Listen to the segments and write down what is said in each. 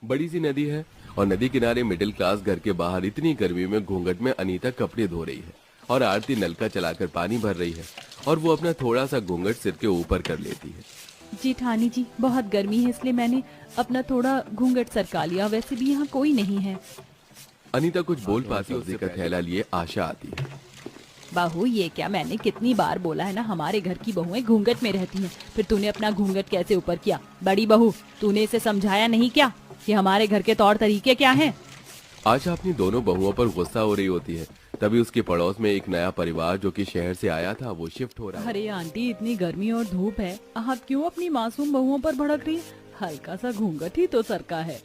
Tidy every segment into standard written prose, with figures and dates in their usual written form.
बड़ी सी नदी है और नदी किनारे मिडिल क्लास घर के बाहर इतनी गर्मी में घूंघट में अनीता कपड़े धो रही है और आरती नलका चलाकर पानी भर रही है और वो अपना थोड़ा सा घूंघट सिर के ऊपर कर लेती है। जेठानी जी, बहुत गर्मी है इसलिए मैंने अपना थोड़ा घूंघट सरका लिया, वैसे भी यहाँ कोई नहीं है। अनीता कुछ बोल पाती है, उसका थैला लिए आशा आती है। बहू, ये क्या, मैंने कितनी बार बोला है ना, हमारे घर की बहुएं घूंघट में रहती हैं। फिर तूने अपना घूंघट कैसे ऊपर किया? बड़ी बहू, तूने इसे समझाया नहीं क्या कि हमारे घर के तौर तरीके क्या हैं? आशा अपनी दोनों बहुओं पर गुस्सा हो रही होती है। तभी उसके पड़ोस में एक नया परिवार जो कि शहर से आया था वो शिफ्ट हो रहा है। अरे आंटी, इतनी गर्मी और धूप है, आप क्यों अपनी मासूम बहुओं पर भड़क रही? हल्का सा घूंघट ही तो सरका है।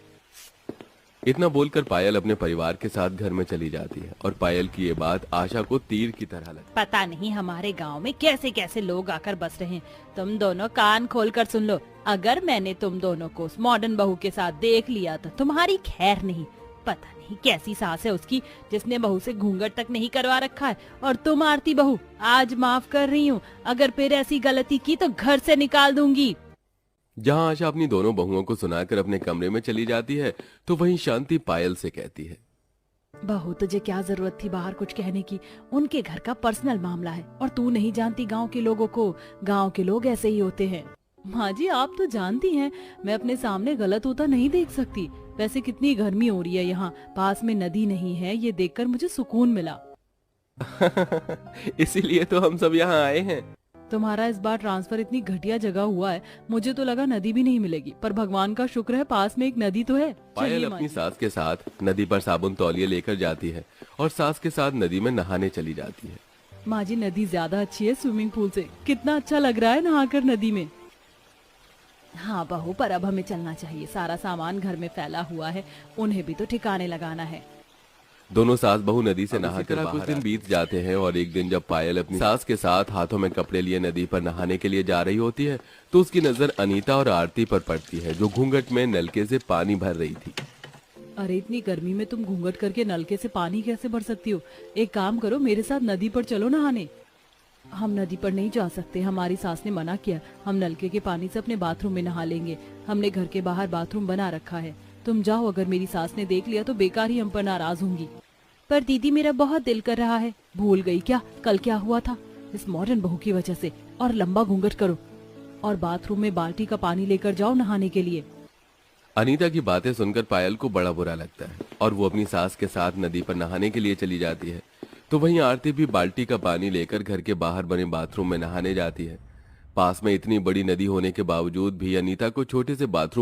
इतना बोलकर पायल अपने परिवार के साथ घर में चली जाती है और पायल की ये बात आशा को तीर की तरह लगती है। पता नहीं हमारे गांव में कैसे कैसे लोग आकर बस रहे हैं। तुम दोनों कान खोलकर सुन लो, अगर मैंने तुम दोनों को उस मॉडर्न बहू के साथ देख लिया तो तुम्हारी खैर नहीं। पता नहीं कैसी सास है उसकी, जिसने बहू से घूंघट तक नहीं करवा रखा है। और तुम आरती बहू, आज माफ कर रही हूँ, अगर फिर ऐसी गलती की तो घर से निकाल दूंगी। जहां आशा अपनी दोनों बहुओं को सुनाकर अपने कमरे में चली जाती है तो वहीं शांति पायल से कहती है, बहू, तुझे क्या जरूरत थी बाहर कुछ कहने की? उनके घर का पर्सनल मामला है और तू नहीं जानती गांव के लोगों को। गांव के लोग ऐसे ही होते हैं। माँ जी, आप तो जानती हैं, मैं अपने सामने गलत होता नहीं देख सकती। वैसे कितनी गर्मी हो रही है यहाँ, पास में नदी नहीं है, ये देखकर मुझे सुकून मिला। इसीलिए तो हम सब यहाँ आए हैं। तुम्हारा इस बार ट्रांसफर इतनी घटिया जगह हुआ है, मुझे तो लगा नदी भी नहीं मिलेगी, पर भगवान का शुक्र है पास में एक नदी तो है। पायल चलिए अपनी माँ सास के साथ नदी पर साबुन तौलिए लेकर जाती है और सास के साथ नदी में नहाने चली जाती है। जी। माँ जी, नदी ज्यादा अच्छी है स्विमिंग पूल से, कितना अच्छा लग रहा है नहाकर नदी में। हाँ बहू, पर अब हमें चलना चाहिए, सारा सामान घर में फैला हुआ है, उन्हें भी तो ठिकाने लगाना है। दोनों सास बहू नदी से नहाकर कुछ दिन बीत जाते हैं और एक दिन जब पायल अपनी सास के साथ हाथों में कपड़े लिए नदी पर नहाने के लिए जा रही होती है तो उसकी नजर अनीता और आरती पर पड़ती है, जो घूंघट में नलके से पानी भर रही थी। अरे इतनी गर्मी में तुम घूंघट करके नलके से पानी कैसे भर सकती हो? एक काम करो, मेरे साथ नदी पर चलो नहाने। हम नदी पर नहीं जा सकते, हमारी सास ने मना किया। हम नलके के पानी से अपने बाथरूम में नहा लेंगे, हमने घर के बाहर बाथरूम बना रखा है। तुम जाओ, अगर मेरी सास ने देख लिया तो बेकार ही हम पर नाराज होंगी। पर दीदी, मेरा बहुत दिल कर रहा है। भूल गई क्या कल क्या हुआ था? इस मॉडर्न बहू की वजह से। और लंबा घूंघट करो और बाथरूम में बाल्टी का पानी लेकर जाओ नहाने के लिए। अनीता की बातें सुनकर पायल को बड़ा बुरा लगता है और वो अपनी सास के साथ नदी पर नहाने के लिए चली जाती है। तो वहीं आरती भी बाल्टी का पानी लेकर घर के बाहर बने बाथरूम में नहाने जाती है। पास में इतनी बड़ी नदी होने के बावजूद भी अनीता को छोटे से बाथरूम